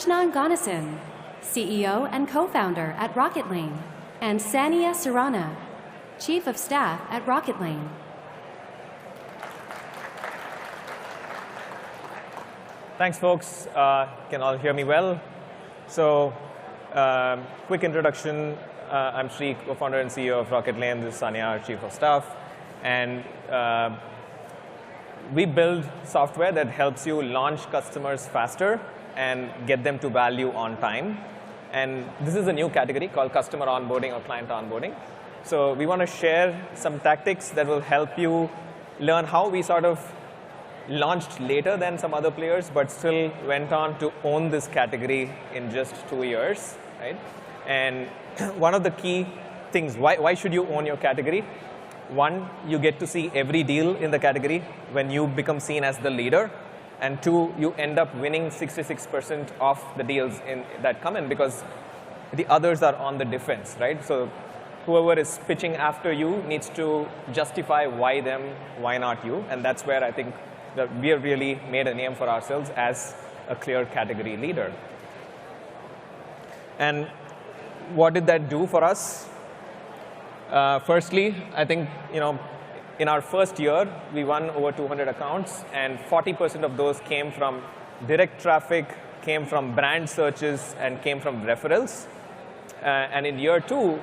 Krishnan Ganesan, CEO and co-founder at Rocketlane, and Sania Surana, Chief of Staff at Rocketlane. Thanks, folks. Can all hear me well? So, quick introduction. I'm Sri, co-founder and CEO of Rocketlane. This is Sania, our Chief of Staff. And we build software that helps you launch customers faster and get them to value on time. And this is a new category called customer onboarding or client onboarding. So we want to share some tactics that will help you learn how we sort of launched later than some other players, but still went on to own this category in just 2 years, right? And one of the key things, why should you own your category? One, you get to see every deal in the category when you become seen as the leader. And two, you end up winning 66% of the deals that come in because the others are on the defense, right? So whoever is pitching after you needs to justify why them, why not you. And that's where I think that we have really made a name for ourselves as a clear category leader. And what did that do for us? Firstly, I think, in our first year, we won over 200 accounts, and 40% of those came from direct traffic, came from brand searches, and came from referrals. And in year two,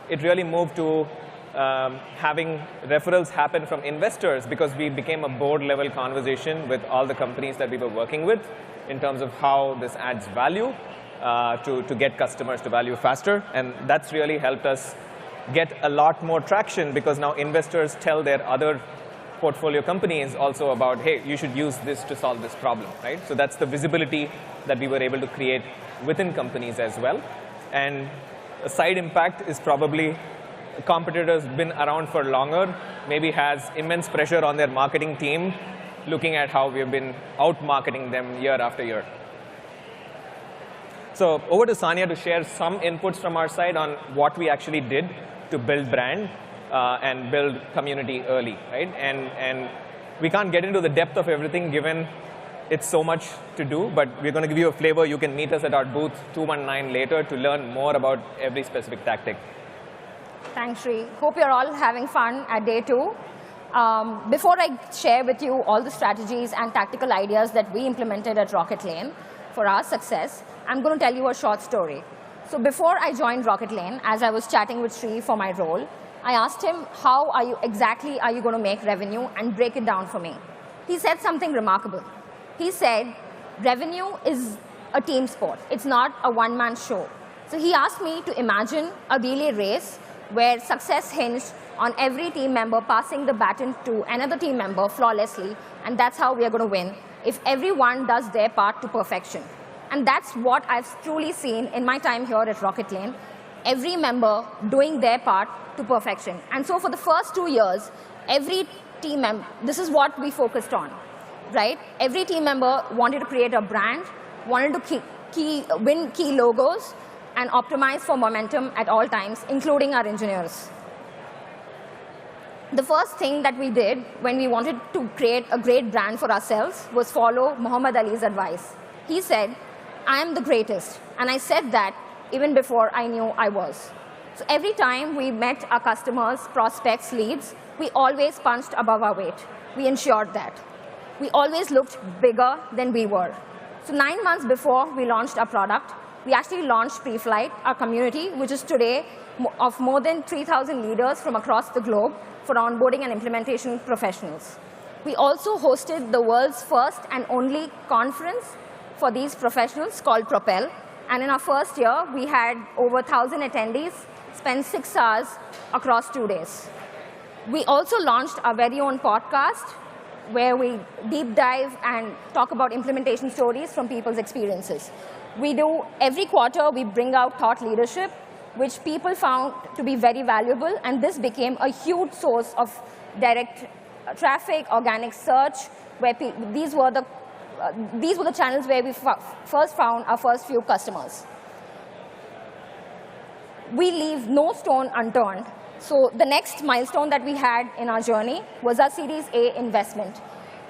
it really moved to having referrals happen from investors because we became a board-level conversation with all the companies that we were working with in terms of how this adds value to get customers to value faster. And that's really helped us get a lot more traction because now investors tell their other portfolio companies also about, hey, you should use this to solve this problem, right? So that's the visibility that we were able to create within companies as well. And a side impact is probably competitors been around for longer, maybe has immense pressure on their marketing team, looking at how we've been out-marketing them year after year. So over to Sania to share some inputs from our side on what we actually did to build brand and build community early, right? And we can't get into the depth of everything given it's so much to do, but we're going to give you a flavor. You can meet us at our booth 219 later to learn more about every specific tactic. Thanks, Sri. Hope you're all having fun at day 2. Before I share with you all the strategies and tactical ideas that we implemented at Rocketlane for our success, I'm going to tell you a short story. So before I joined Rocketlane, as I was chatting with Sri for my role, I asked him, how exactly are you going to make revenue, and break it down for me. He said something remarkable. He said, revenue is a team sport. It's not a one-man show. So he asked me to imagine a relay race where success hinged on every team member passing the baton to another team member flawlessly, and that's how we are going to win if everyone does their part to perfection. And that's what I've truly seen in my time here at Rocketlane, every member doing their part to perfection. And so for the first 2 years, every team member, this is what we focused on, right? Every team member wanted to create a brand, wanted to win key logos, and optimize for momentum at all times, including our engineers. The first thing that we did when we wanted to create a great brand for ourselves was follow Muhammad Ali's advice. He said, I am the greatest. And I said that even before I knew I was. So every time we met our customers, prospects, leads, we always punched above our weight. We ensured that. We always looked bigger than we were. So 9 months before we launched our product, we actually launched Pre-Flight, our community, which is today of more than 3,000 leaders from across the globe for onboarding and implementation professionals. We also hosted the world's first and only conference for these professionals called Propel. And in our first year, we had over 1,000 attendees spend 6 hours across 2 days. We also launched our very own podcast where we deep dive and talk about implementation stories from people's experiences. We do, every quarter, we bring out thought leadership, which people found to be very valuable, and this became a huge source of direct traffic, organic search, where these were the channels where we first found our first few customers. We leave no stone unturned. So the next milestone that we had in our journey was our Series A investment.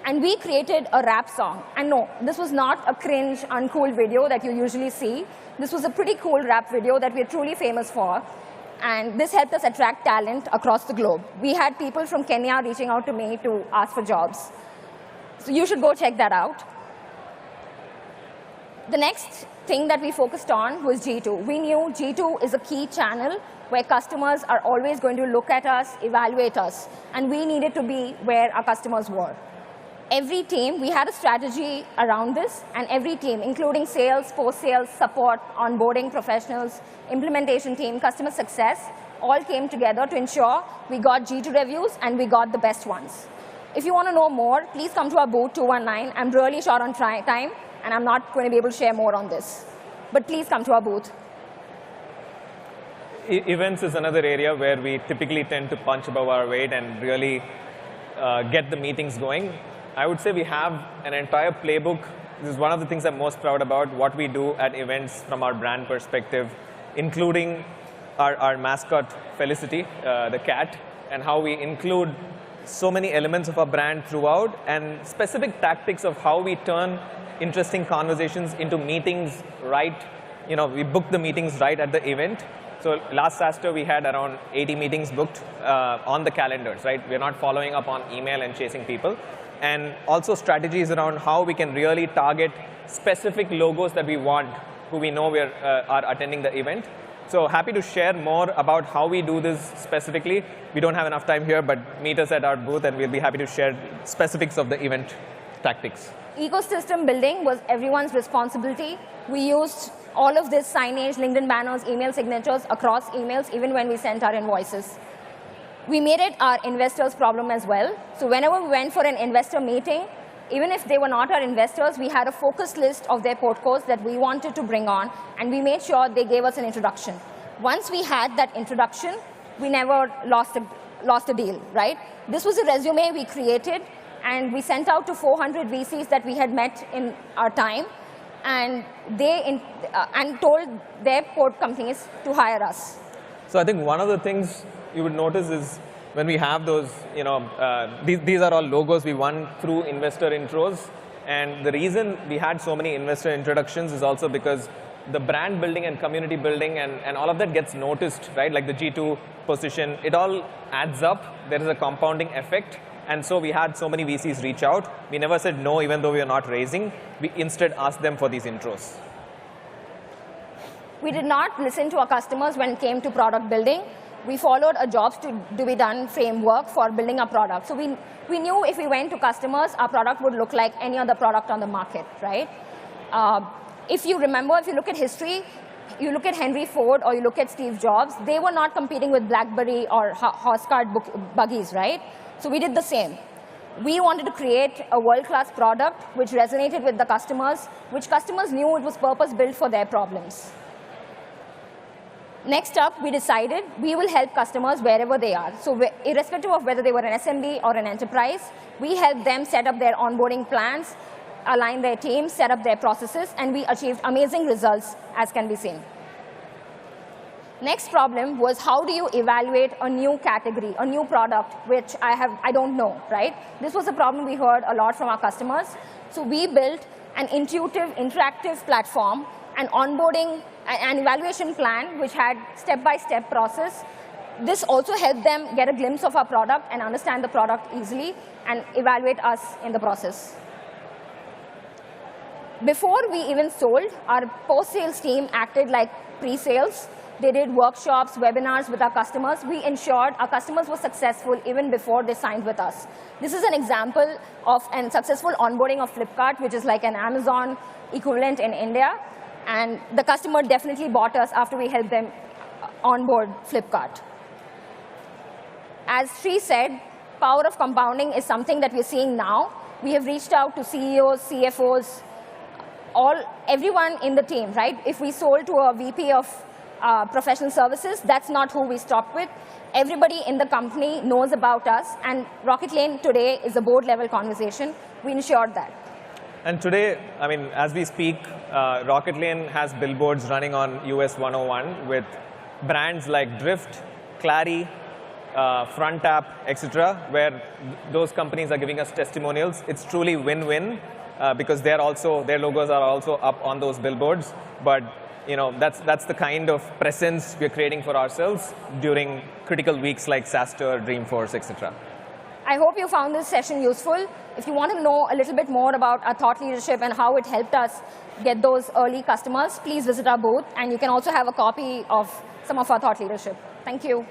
And we created a rap song. And no, this was not a cringe, uncool video that you usually see. This was a pretty cool rap video that we're truly famous for. And this helped us attract talent across the globe. We had people from Kenya reaching out to me to ask for jobs. So you should go check that out. The next thing that we focused on was G2. We knew G2 is a key channel where customers are always going to look at us, evaluate us, and we needed to be where our customers were. Every team, we had a strategy around this, and every team, including sales, post-sales, support, onboarding professionals, implementation team, customer success, all came together to ensure we got G2 reviews and we got the best ones. If you want to know more, please come to our booth 219. I'm really short on time, and I'm not going to be able to share more on this. But please come to our booth. Events is another area where we typically tend to punch above our weight and really get the meetings going. I would say we have an entire playbook. This is one of the things I'm most proud about, what we do at events from our brand perspective, including our mascot, Felicity, the cat, and how we include so many elements of our brand throughout, and specific tactics of how we turn interesting conversations into meetings right. We book the meetings right at the event. So last SaaStr, we had around 80 meetings booked on the calendars, right? We're not following up on email and chasing people. And also strategies around how we can really target specific logos that we want, who we know are attending the event. So happy to share more about how we do this specifically. We don't have enough time here, but meet us at our booth and we'll be happy to share specifics of the event tactics. Ecosystem building was everyone's responsibility. We used all of this signage, LinkedIn banners, email signatures across emails, even when we sent our invoices. We made it our investors' problem as well. So whenever we went for an investor meeting, even if they were not our investors, we had a focused list of their portcos that we wanted to bring on, and we made sure they gave us an introduction. Once we had that introduction, we never lost a deal, right? This was a resume we created, and we sent out to 400 VCs that we had met in our time, and and told their port companies to hire us. So I think one of the things you would notice is when we have those, these are all logos we won through investor intros. And the reason we had so many investor introductions is also because the brand building and community building and all of that gets noticed, right? Like the G2 position, it all adds up. There is a compounding effect. And so we had so many VCs reach out. We never said no, even though we are not raising. We instead asked them for these intros. We did not listen to our customers when it came to product building. We followed a jobs to be done framework for building a product. So we knew if we went to customers, our product would look like any other product on the market, right? If you remember, if you look at history, you look at Henry Ford or you look at Steve Jobs, they were not competing with BlackBerry or horse cart buggies, right? So we did the same. We wanted to create a world-class product which resonated with the customers, which customers knew it was purpose-built for their problems. Next up, we decided we will help customers wherever they are. So irrespective of whether they were an SMB or an enterprise, we helped them set up their onboarding plans, align their teams, set up their processes, and we achieved amazing results, as can be seen. Next problem was how do you evaluate a new category, a new product, which I don't know, right? This was a problem we heard a lot from our customers. So we built an intuitive, interactive platform, an onboarding an evaluation plan which had step-by-step process. This also helped them get a glimpse of our product and understand the product easily and evaluate us in the process. Before we even sold, our post-sales team acted like pre-sales. They did workshops, webinars with our customers. We ensured our customers were successful even before they signed with us. This is an example of a successful onboarding of Flipkart, which is like an Amazon equivalent in India. And the customer definitely bought us after we helped them onboard Flipkart. As Sri said, power of compounding is something that we're seeing now. We have reached out to CEOs, CFOs, everyone in the team, right? If we sold to a VP of professional services, that's not who we stopped with. Everybody in the company knows about us, and Rocketlane today is a board-level conversation. We ensured that. And today, I mean, as we speak, Rocketlane has billboards running on US 101 with brands like Drift, Clary, Front App, etc., where those companies are giving us testimonials. It's truly win-win because their logos are also up on those billboards. But that's the kind of presence we're creating for ourselves during critical weeks like SaaStr, Dreamforce, etc. I hope you found this session useful. If you want to know a little bit more about our thought leadership and how it helped us get those early customers, please visit our booth. And you can also have a copy of some of our thought leadership. Thank you.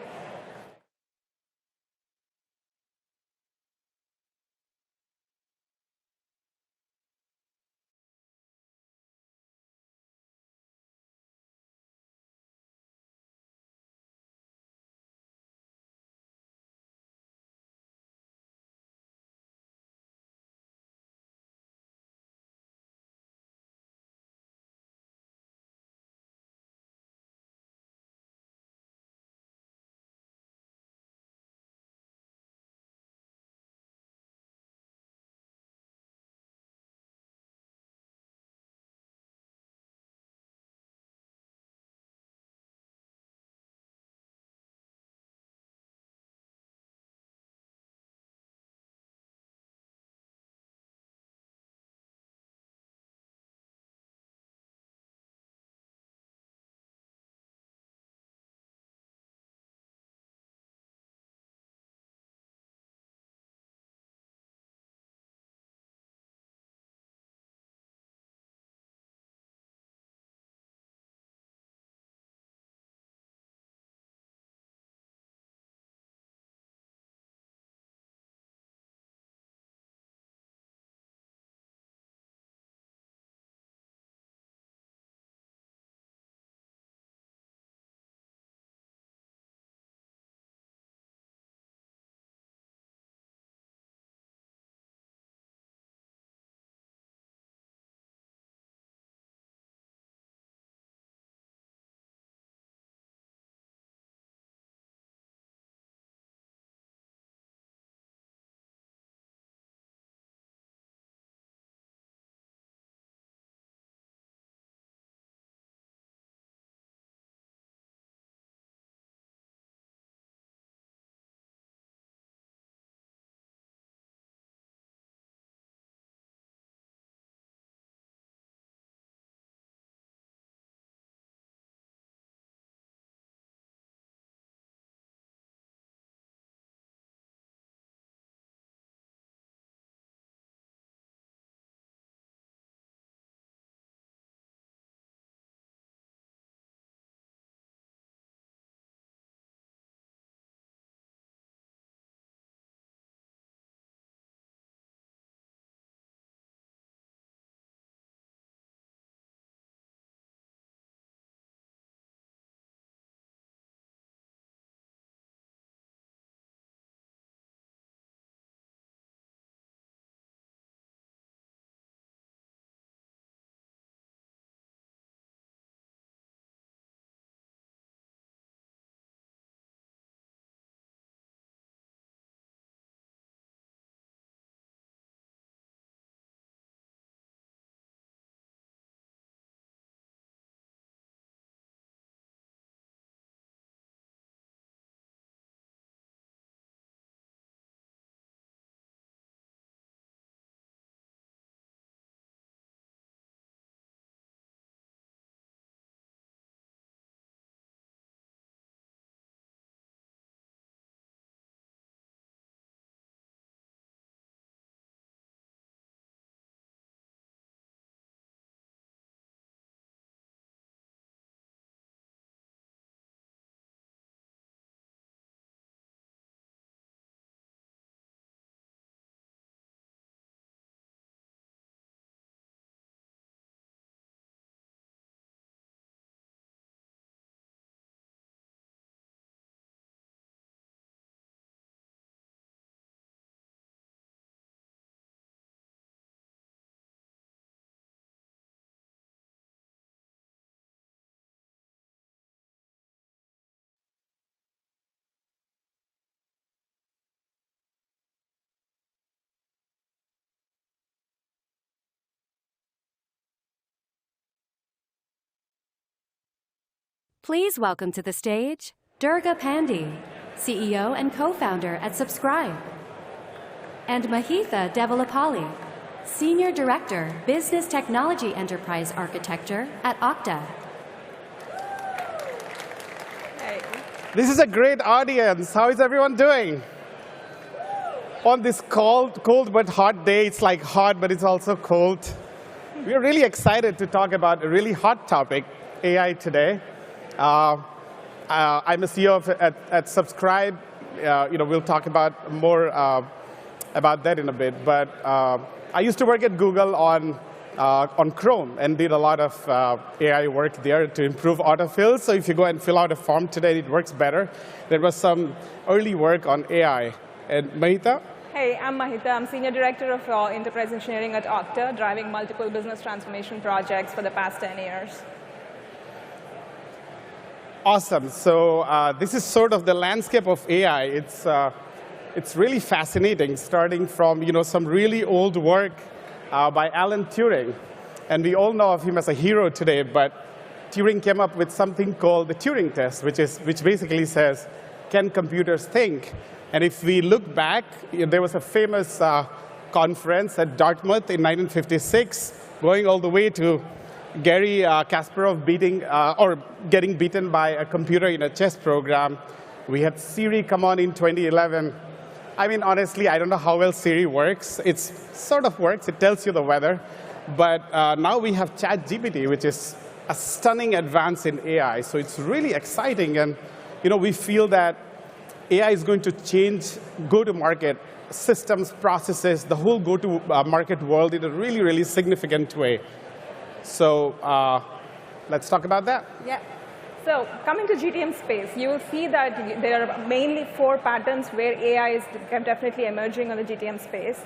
Please welcome to the stage Durga Pandey, CEO and co-founder at Subscribe. And Mahitha Devalapalli, Senior Director, Business Technology Enterprise Architecture at Okta. This is a great audience. How is everyone doing? On this cold but hot day, it's like hot, but it's also cold. We're really excited to talk about a really hot topic, AI today. I'm a CEO at Subscribe. We'll talk about more about that in a bit. But I used to work at Google on Chrome and did a lot of AI work there to improve autofill. So if you go and fill out a form today, it works better. There was some early work on AI. And Mahitha? Hey, I'm Mahitha. I'm Senior Director of Enterprise Engineering at Okta, driving multiple business transformation projects for the past 10 years. Awesome. So this is sort of the landscape of AI. It's really fascinating, starting from some really old work by Alan Turing. And we all know of him as a hero today, but Turing came up with something called the Turing test, which basically says, can computers think? And if we look back, there was a famous conference at Dartmouth in 1956, going all the way to Gary Kasparov getting beaten by a computer in a chess program. We had Siri come on in 2011. I mean, honestly, I don't know how well Siri works. It sort of works. It tells you the weather. But now we have ChatGPT, which is a stunning advance in AI. So it's really exciting. And we feel that AI is going to change go-to-market systems, processes, the whole go-to-market world in a really, really significant way. So let's talk about that. Yeah. So coming to GTM space, you will see that there are mainly 4 patterns where AI is definitely emerging on the GTM space.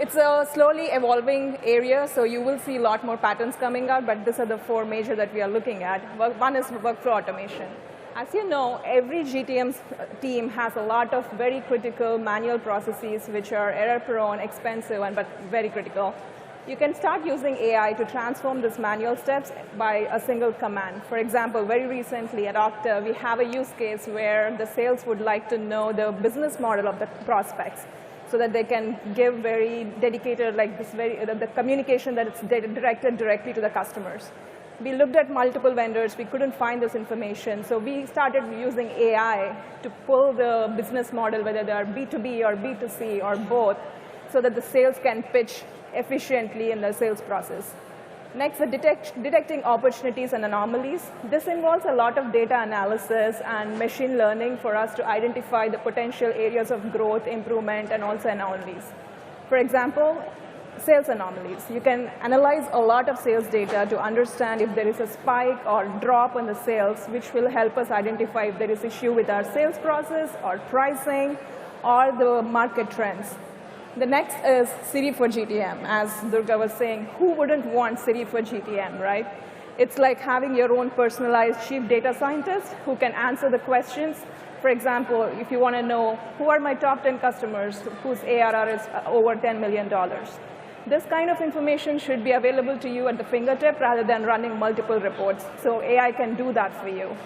It's a slowly evolving area, so you will see a lot more patterns coming out, but these are the 4 major that we are looking at. One is workflow automation. As you know, every GTM team has a lot of very critical manual processes which are error-prone, expensive, but very critical. You can start using AI to transform these manual steps by a single command. For example, very recently at Okta, we have a use case where the sales would like to know the business model of the prospects so that they can give very dedicated, the communication that it's directed directly to the customers. We looked at multiple vendors. We couldn't find this information. So we started using AI to pull the business model, whether they are B2B or B2C or both, so that the sales can pitch efficiently in the sales process. Next, the detecting opportunities and anomalies. This involves a lot of data analysis and machine learning for us to identify the potential areas of growth, improvement, and also anomalies. For example, sales anomalies. You can analyze a lot of sales data to understand if there is a spike or drop in the sales, which will help us identify if there is issue with our sales process or pricing or the market trends. The next is Siri for GTM. As Durga was saying, who wouldn't want Siri for GTM, right? It's like having your own personalized chief data scientist who can answer the questions. For example, if you want to know who are my top 10 customers whose ARR is over $10 million. This kind of information should be available to you at the fingertip rather than running multiple reports. So AI can do that for you.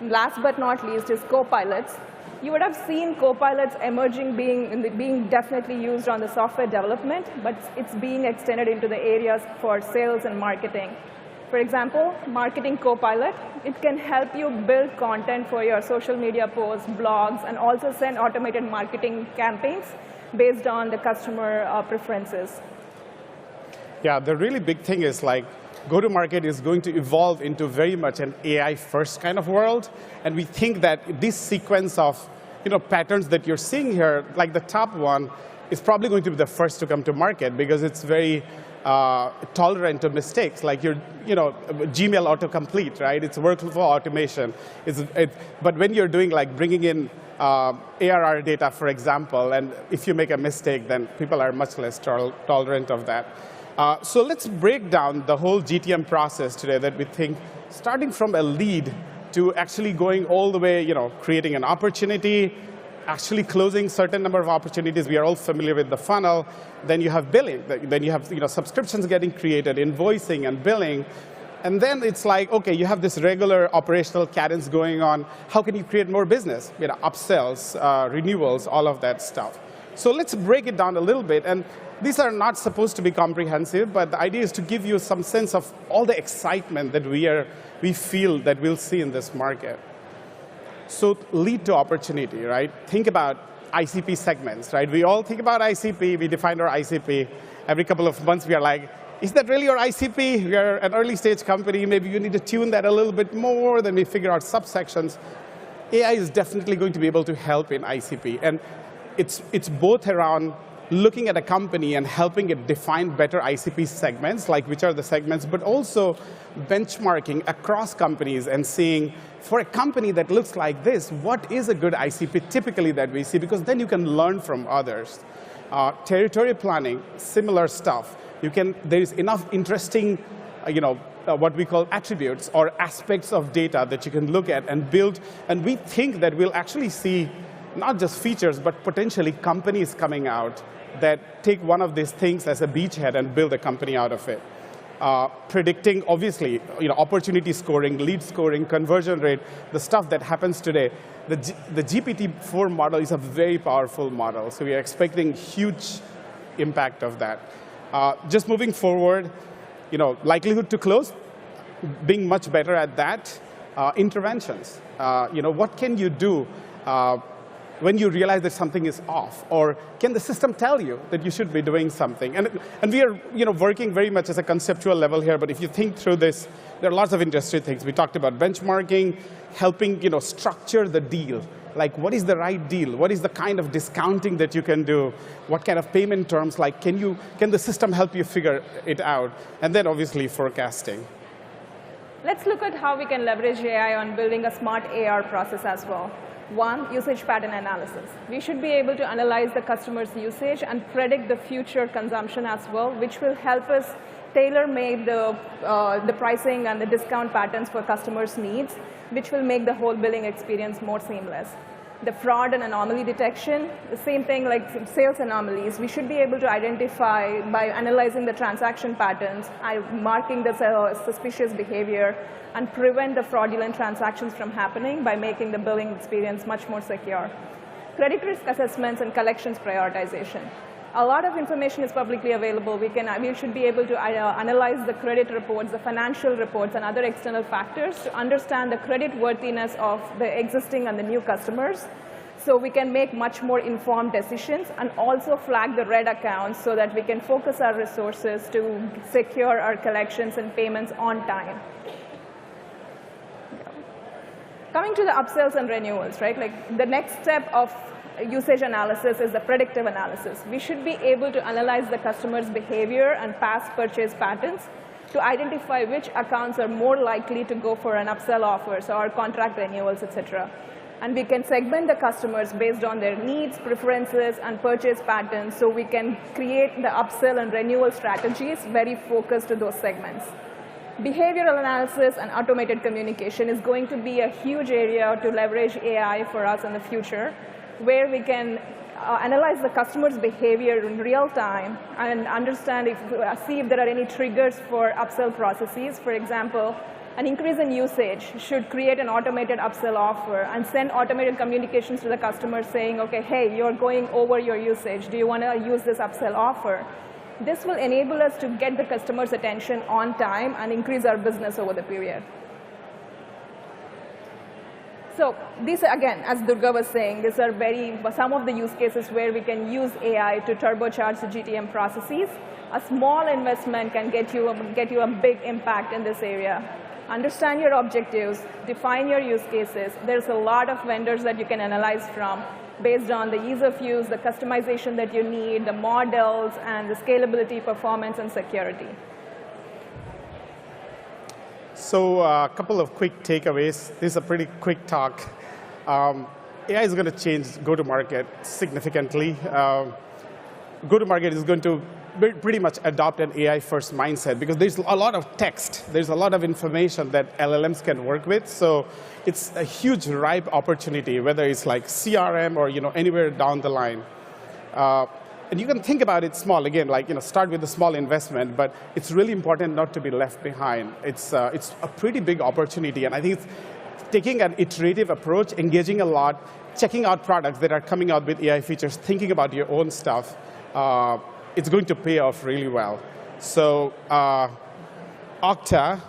Last but not least is copilots. You would have seen copilots emerging, being definitely used on the software development, but it's being extended into the areas for sales and marketing. For example, Marketing Copilot, it can help you build content for your social media posts, blogs, and also send automated marketing campaigns based on the customer preferences. Yeah, the really big thing is go-to-market is going to evolve into very much an AI-first kind of world. And we think that this sequence of patterns that you're seeing here, like the top one, is probably going to be the first to come to market because it's very tolerant to mistakes, like your Gmail autocomplete, right? It's workflow automation. But when you're doing bringing in ARR data, for example, and if you make a mistake, then people are much less tolerant of that. So let's break down the whole GTM process today that we think, starting from a lead to actually going all the way, creating an opportunity, actually closing certain number of opportunities. We are all familiar with the funnel. Then you have billing. Then you have subscriptions getting created, invoicing and billing. And then it's like, OK, you have this regular operational cadence going on. How can you create more business? Upsells, renewals, all of that stuff. So let's break it down a little bit. And these are not supposed to be comprehensive, but the idea is to give you some sense of all the excitement that we feel that we'll see in this market. So lead to opportunity, right? Think about ICP segments, right? We all think about ICP. We define our ICP. Every couple of months, we are like, is that really our ICP? We are an early stage company. Maybe you need to tune that a little bit more. Then we figure out subsections. AI is definitely going to be able to help in ICP. And it's both around looking at a company and helping it define better ICP segments, like which are the segments, but also benchmarking across companies and seeing, for a company that looks like this, what is a good ICP typically that we see? Because then you can learn from others. Territory planning, similar stuff. There is enough interesting, what we call attributes or aspects of data that you can look at and build. And we think that we'll actually see not just features, but potentially companies coming out that take one of these things as a beachhead and build a company out of it. Predicting, obviously, opportunity scoring, lead scoring, conversion rate, the stuff that happens today. The GPT-4 model is a very powerful model, so we are expecting huge impact of that. Just moving forward, likelihood to close, being much better at that. Interventions. What can you do when you realize that something is off? Or can the system tell you that you should be doing something? And we are working very much as a conceptual level here, but if you think through this, there are lots of industry things. We talked about benchmarking, helping structure the deal. Like, what is the right deal? What is the kind of discounting that you can do? What kind of payment terms? Like, can the system help you figure it out? And then, obviously, forecasting. Let's look at how we can leverage AI on building a smart AR process as well. One, usage pattern analysis. We should be able to analyze the customer's usage and predict the future consumption as well, which will help us tailor-make the pricing and the discount patterns for customers' needs, which will make the whole billing experience more seamless. The fraud and anomaly detection, the same thing like sales anomalies, we should be able to identify by analyzing the transaction patterns, marking the suspicious behavior, and prevent the fraudulent transactions from happening by making the billing experience much more secure. Credit risk assessments and collections prioritization. A lot of information is publicly available. We should be able to analyze the credit reports, the financial reports, and other external factors to understand the credit worthiness of the existing and the new customers, so we can make much more informed decisions and also flag the red accounts so that we can focus our resources to secure our collections and payments on time. Coming to the upsells and renewals, right? Like, the next step of usage analysis is the predictive analysis. We should be able to analyze the customer's behavior and past purchase patterns to identify which accounts are more likely to go for an upsell offers or contract renewals, etc. And we can segment the customers based on their needs, preferences, and purchase patterns, so we can create the upsell and renewal strategies very focused to those segments. Behavioral analysis and automated communication is going to be a huge area to leverage AI for us in the future, where we can analyze the customer's behavior in real time and understand see if there are any triggers for upsell processes. For example, an increase in usage should create an automated upsell offer and send automated communications to the customer saying, OK, hey, you're going over your usage. Do you want to use this upsell offer? This will enable us to get the customer's attention on time and increase our business over the period. So these, again, as Durga was saying, these are some of the use cases where we can use AI to turbocharge the GTM processes. A small investment can get you a big impact in this area. Understand your objectives, define your use cases. There's a lot of vendors that you can analyze from based on the ease of use, the customization that you need, the models, and the scalability, performance, and security. So a couple of quick takeaways. This is a pretty quick talk. AI is going to change go-to-market significantly. Go-to-market is going to pretty much adopt an AI-first mindset because there's a lot of text. There's a lot of information that LLMs can work with. So it's a huge ripe opportunity, whether it's like CRM or anywhere down the line. And you can think about it small, again, like, start with a small investment, but it's really important not to be left behind. It's a pretty big opportunity, and I think it's taking an iterative approach, engaging a lot, checking out products that are coming out with AI features, thinking about your own stuff. It's going to pay off really well. So Okta.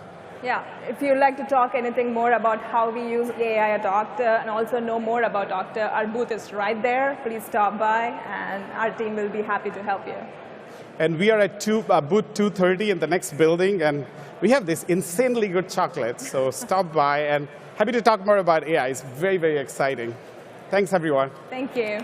Yeah, if you'd like to talk anything more about how we use AI at Okta and also know more about Okta, our booth is right there. Please stop by, and our team will be happy to help you. And we are at booth 230 in the next building, and we have this insanely good chocolate. So stop by, and happy to talk more about AI. It's very, very exciting. Thanks, everyone. Thank you.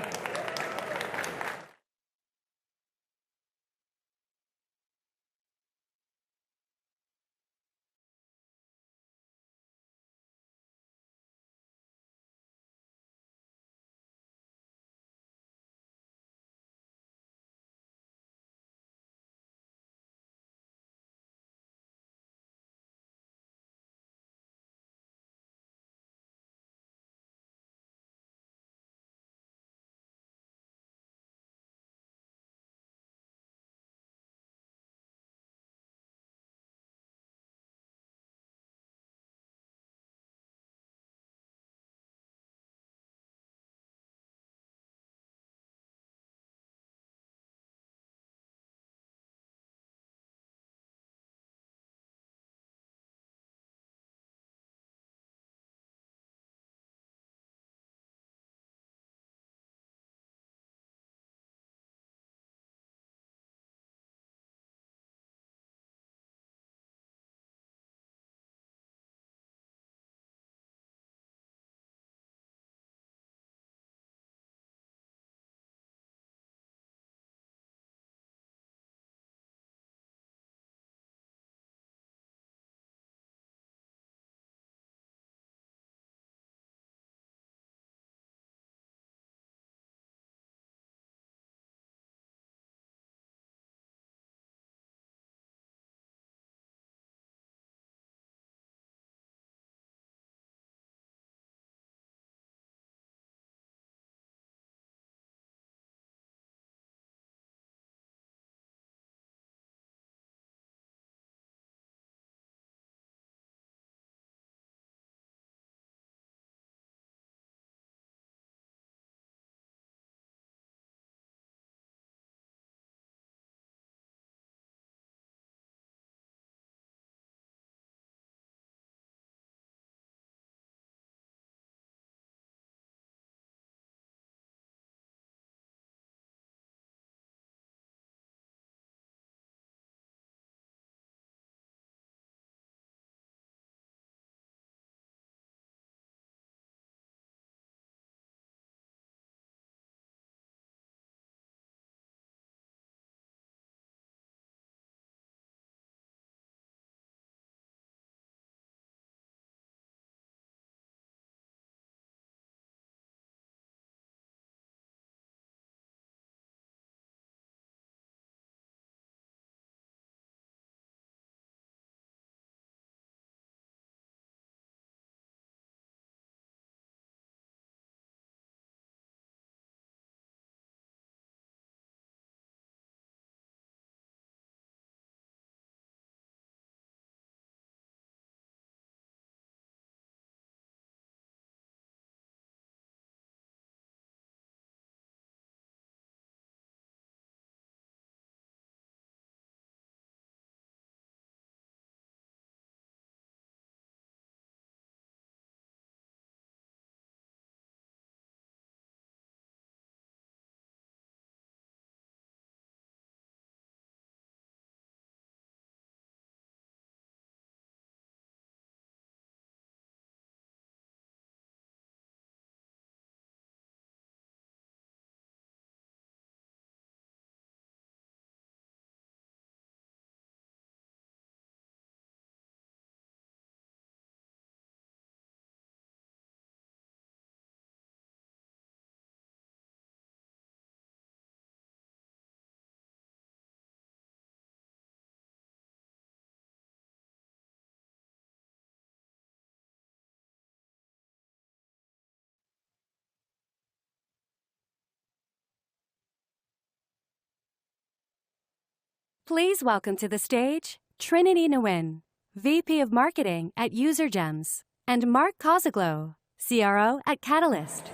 Please welcome to the stage Trinity Nguyen, VP of Marketing at UserGems, and Mark Kozaglow, CRO at Catalyst.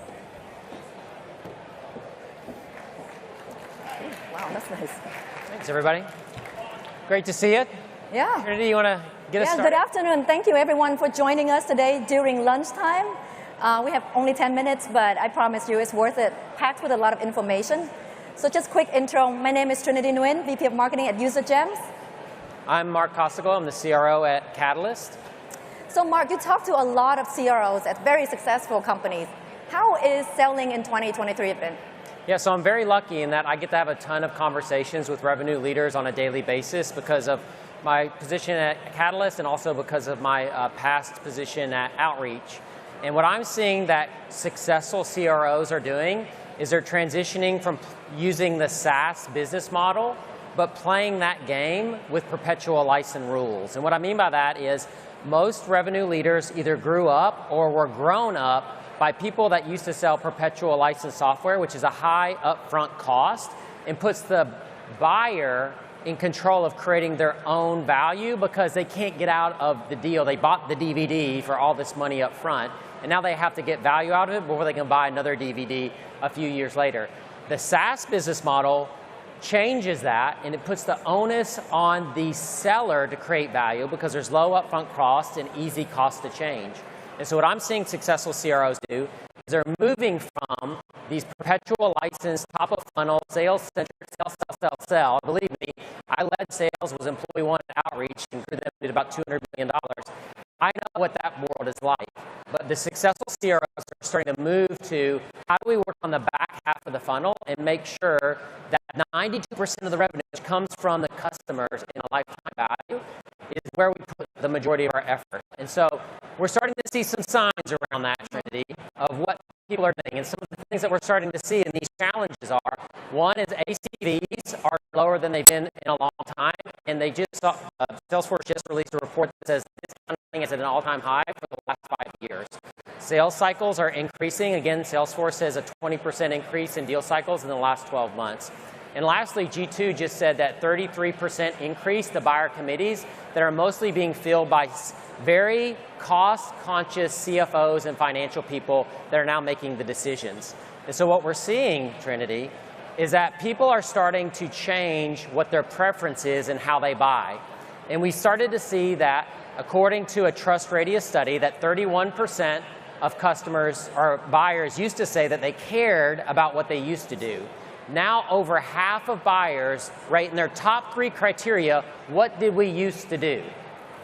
Wow, that's nice. Thanks, everybody. Great to see you. Yeah. Trinity, you want to get us started? Good afternoon. Thank you, everyone, for joining us today during lunchtime. We have only 10 minutes, but I promise you it's worth it. Packed with a lot of information. So just quick intro. My name is Trinity Nguyen, VP of Marketing at UserGems. I'm Mark Kozaglow. I'm the CRO at Catalyst. So Mark, you talk to a lot of CROs at very successful companies. How is selling in 2023 been? Yeah, so I'm very lucky in that I get to have a ton of conversations with revenue leaders on a daily basis because of my position at Catalyst and also because of my past position at Outreach. And what I'm seeing that successful CROs are doing is they're transitioning from using the SaaS business model, but playing that game with perpetual license rules. And what I mean by that is most revenue leaders either grew up or were grown up by people that used to sell perpetual license software, which is a high upfront cost, and puts the buyer in control of creating their own value because they can't get out of the deal. They bought the DVD for all this money up front, and now they have to get value out of it before they can buy another DVD a few years later. The SaaS business model changes that, and it puts the onus on the seller to create value because there's low upfront cost and easy cost to change. And so what I'm seeing successful CROs do is they're moving from these perpetual license, top of funnel, sales-centric, sell. Believe me, I led sales, was employee one at Outreach, and grew them to about $200 million. I know what that world is like. But the successful CROs are starting to move to how do we work on the back half of the funnel and make sure that 92% of the revenue which comes from the customers in a lifetime value is where we put the majority of our effort. And so we're starting to see some signs around that, Trinity, of what people are doing. And some of the things that we're starting to see in these challenges are, one is ACVs are lower than they've been in a long time. And they just saw, Salesforce just released a report that says this kind of thing is at an all-time high for the last 5 years. Sales cycles are increasing. Again, Salesforce says a 20% increase in deal cycles in the last 12 months. And lastly, G2 just said that 33% increase the buyer committees that are mostly being filled by very cost-conscious CFOs and financial people that are now making the decisions. And so what we're seeing, Trinity, is that people are starting to change what their preference is and how they buy. And we started to see that, according to a Trust Radius study, that 31% of customers or buyers used to say that they cared about what they used to do. Now over half of buyers rate in their top 3 criteria, what did we used to do?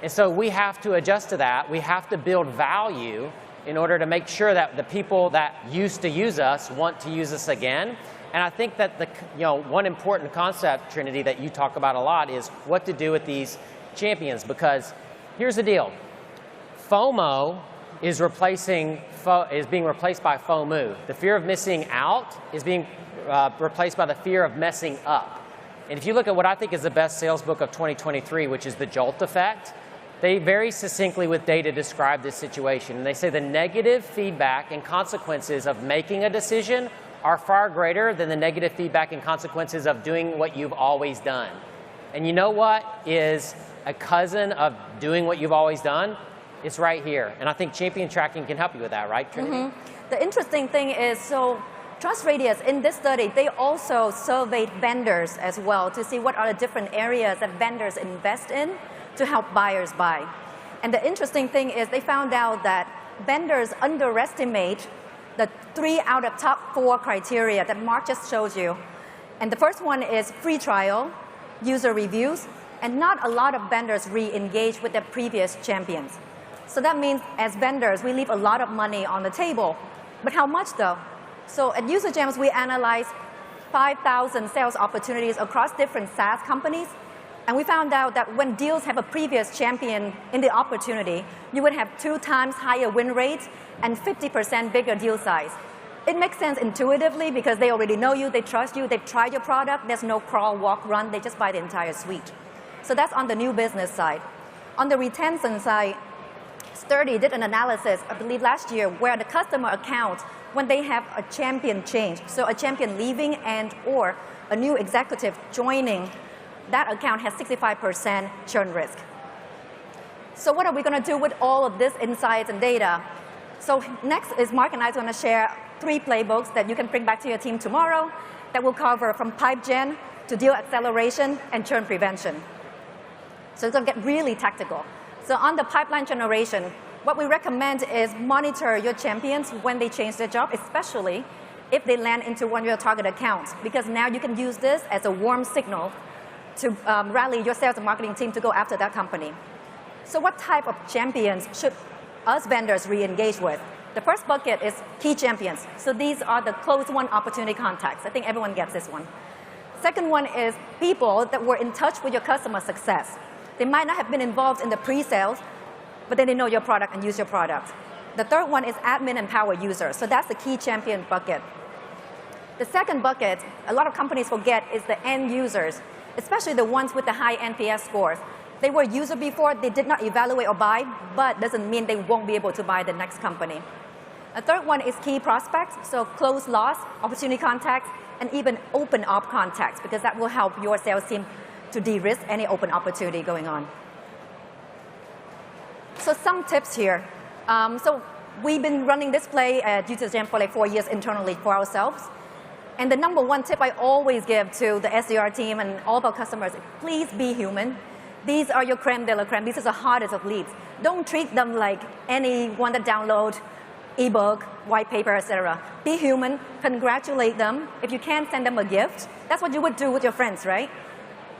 And so we have to adjust to that. We have to build value in order to make sure that the people that used to use us want to use us again. And I think that one important concept, Trinity, that you talk about a lot is what to do with these champions. Because here's the deal. FOMO is being replaced by FOMO. The fear of missing out is being replaced by the fear of messing up. And if you look at what I think is the best sales book of 2023, which is the Jolt Effect, they very succinctly with data describe this situation. And they say the negative feedback and consequences of making a decision are far greater than the negative feedback and consequences of doing what you've always done. And you know what is a cousin of doing what you've always done? It's right here. And I think champion tracking can help you with that, right, Trinity? Mm-hmm. The interesting thing is, so Trust Radius, in this study, they also surveyed vendors as well to see what are the different areas that vendors invest in to help buyers buy. And the interesting thing is they found out that vendors underestimate the 3 out of top 4 criteria that Mark just showed you. And the first one is free trial, user reviews, and not a lot of vendors re-engage with their previous champions. So that means as vendors, we leave a lot of money on the table. But how much though? So at UserGems, we analyzed 5,000 sales opportunities across different SaaS companies. And we found out that when deals have a previous champion in the opportunity, you would have 2 times higher win rates and 50% bigger deal size. It makes sense intuitively because they already know you, they trust you, they've tried your product, there's no crawl, walk, run, they just buy the entire suite. So that's on the new business side. On the retention side, Sturdy did an analysis, I believe last year, where the customer accounts, when they have a champion change, so a champion leaving and or a new executive joining that account has 65% churn risk. So what are we going to do with all of this insights and data? So next is Mark and I are going to share 3 playbooks that you can bring back to your team tomorrow that will cover from pipe gen to deal acceleration and churn prevention. So it's going to get really tactical. So on the pipeline generation, what we recommend is monitor your champions when they change their job, especially if they land into one of your target accounts, because now you can use this as a warm signal to rally your sales and marketing team to go after that company. So what type of champions should us vendors re-engage with? The first bucket is key champions. So these are the close won opportunity contacts. I think everyone gets this one. Second one is people that were in touch with your customer success. They might not have been involved in the pre-sales, but then they know your product and use your product. The third one is admin and power users. So that's the key champion bucket. The second bucket, a lot of companies forget, is the end users, especially the ones with the high NPS scores. They were a user before, they did not evaluate or buy, but doesn't mean they won't be able to buy the next company. A third one is key prospects, so close loss, opportunity contacts, and even open op contacts, because that will help your sales team to de-risk any open opportunity going on. So some tips here. So we've been running this play at UTSJam for like 4 years internally for ourselves. And the number one tip I always give to the SDR team and all of our customers, please be human. These are your creme de la creme. These are the hardest of leads. Don't treat them like anyone that download ebook, white paper, etc. Be human, congratulate them. If you can, send them a gift. That's what you would do with your friends, right?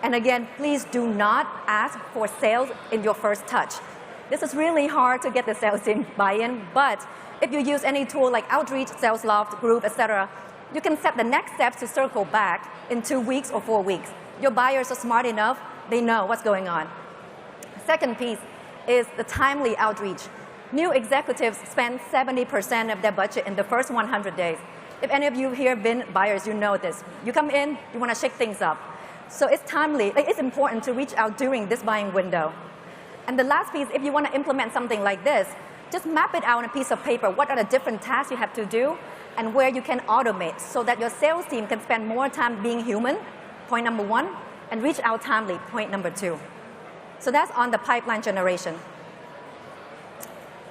And again, please do not ask for sales in your first touch. This is really hard to get the sales team buy-in, but if you use any tool like Outreach, Sales Loft, Group, etc., you can set the next steps to circle back in 2 weeks or 4 weeks. Your buyers are smart enough, they know what's going on. Second piece is the timely outreach. New executives spend 70% of their budget in the first 100 days. If any of you here have been buyers, you know this. You come in, you want to shake things up. So it's timely, it's important to reach out during this buying window. And the last piece, if you want to implement something like this, just map it out on a piece of paper. What are the different tasks you have to do and where you can automate so that your sales team can spend more time being human, point number 1, and reach out timely, point number 2. So that's on the pipeline generation.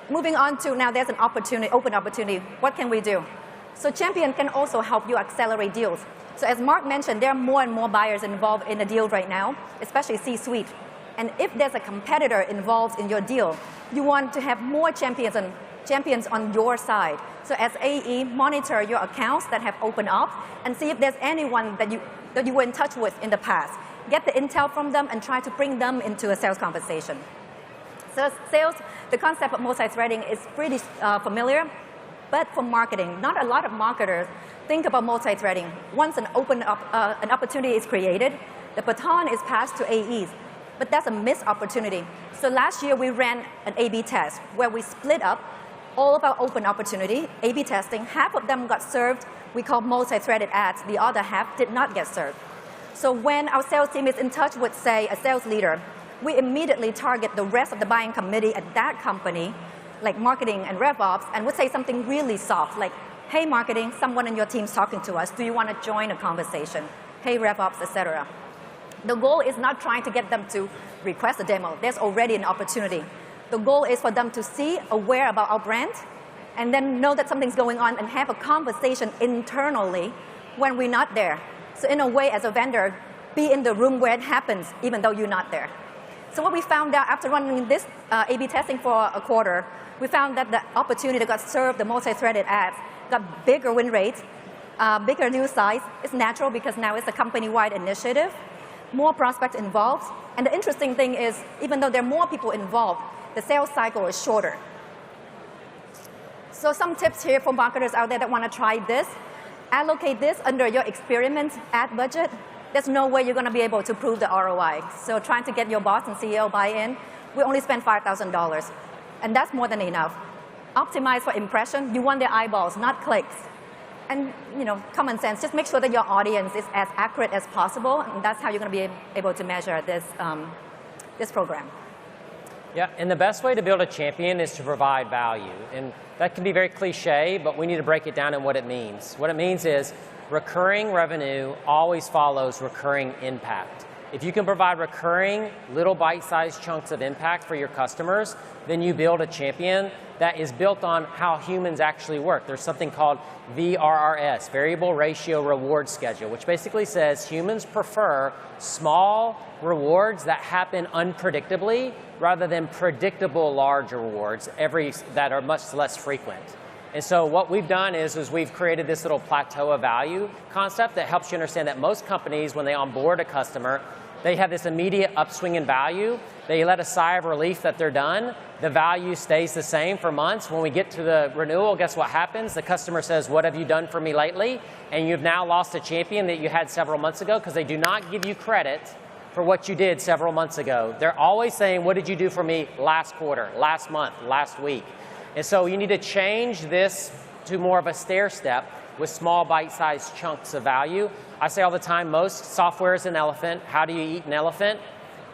Moving on to now there's an opportunity, open opportunity. What can we do? So Champion can also help you accelerate deals. So as Mark mentioned, there are more and more buyers involved in the deal right now, especially C-suite. And if there's a competitor involved in your deal, you want to have more champions on your side. So as AE, monitor your accounts that have opened up and see if there's anyone that you were in touch with in the past. Get the intel from them and try to bring them into a sales conversation. So sales, the concept of multi-threading is pretty familiar, but for marketing, not a lot of marketers think about multi-threading. Once an opportunity is created, the baton is passed to AEs. But that's a missed opportunity. So last year we ran an A/B test where we split up all of our open opportunity, A/B testing. Half of them got served, we call multi-threaded ads. The other half did not get served. So when our sales team is in touch with, say, a sales leader, we immediately target the rest of the buying committee at that company, like marketing and RevOps, and would say something really soft, like, hey, marketing, someone in your team's talking to us. Do you want to join a conversation? Hey, RevOps, etc. The goal is not trying to get them to request a demo. There's already an opportunity. The goal is for them to see, aware about our brand, and then know that something's going on and have a conversation internally when we're not there. So in a way, as a vendor, be in the room where it happens, even though you're not there. So what we found out after running this A/B testing for a quarter, we found that the opportunity that got served, the multi-threaded ads, got bigger win rates, bigger deal size. It's natural because now it's a company-wide initiative. More prospects involved. And the interesting thing is, even though there are more people involved, the sales cycle is shorter. So some tips here for marketers out there that want to try this. Allocate this under your experiment ad budget. There's no way you're going to be able to prove the ROI. So trying to get your boss and CEO buy-in, we only spend $5,000. And that's more than enough. Optimize for impression. You want their eyeballs, not clicks. And common sense, just make sure that your audience is as accurate as possible, and that's how you're going to be able to measure this program. Yeah, and the best way to build a champion is to provide value. And that can be very cliche, but we need to break it down in what it means. What it means is recurring revenue always follows recurring impact. If you can provide recurring little bite-sized chunks of impact for your customers, then you build a champion that is built on how humans actually work. There's something called VRRS, Variable Ratio Reward Schedule, which basically says humans prefer small rewards that happen unpredictably rather than predictable large rewards that are much less frequent. And so what we've done is we've created this little plateau of value concept that helps you understand that most companies, when they onboard a customer, they have this immediate upswing in value. They let a sigh of relief that they're done. The value stays the same for months. When we get to the renewal, guess what happens? The customer says, what have you done for me lately? And you've now lost a champion that you had several months ago because they do not give you credit for what you did several months ago. They're always saying, what did you do for me last quarter, last month, last week? And so you need to change this to more of a stair step with small bite-sized chunks of value. I say all the time, most software is an elephant. How do you eat an elephant?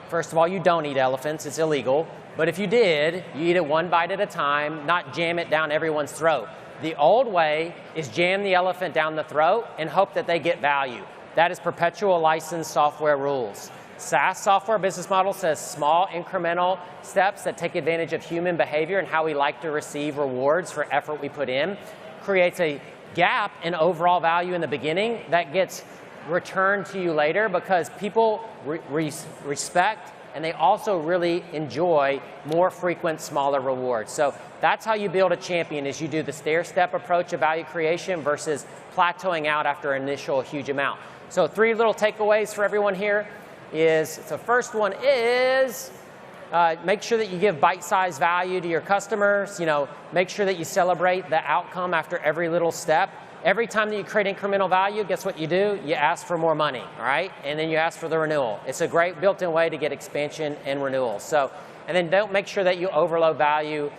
First of all, you don't eat elephants. It's illegal. But if you did, you eat it one bite at a time, not jam it down everyone's throat. The old way is jam the elephant down the throat and hope that they get value. That is perpetual license software rules. SaaS software business model says small incremental steps that take advantage of human behavior and how we like to receive rewards for effort we put in, creates a gap in overall value in the beginning that gets returned to you later because people respect and they also really enjoy more frequent, smaller rewards. So that's how you build a champion, is you do the stair-step approach of value creation versus plateauing out after initial huge amount. So 3 little takeaways for everyone here is, the first one is make sure that you give bite-sized value to your customers. Make sure that you celebrate the outcome after every little step. Every time that you create incremental value, guess what you do? You ask for more money, all right? And then you ask for the renewal. It's a great built-in way to get expansion and renewal. And then don't make sure that you overload value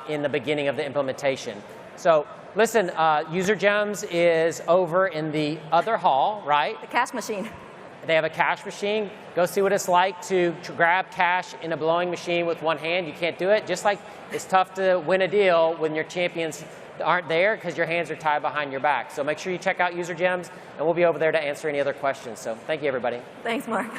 in the beginning of the implementation. So listen, User Gems is over in the other hall, right? The cash machine. They have a cash machine. Go see what it's like to grab cash in a blowing machine with one hand. You can't do it. Just like it's tough to win a deal when your champions aren't there because your hands are tied behind your back. So make sure you check out User Gems, and we'll be over there to answer any other questions. So thank you, everybody. Thanks, Mark.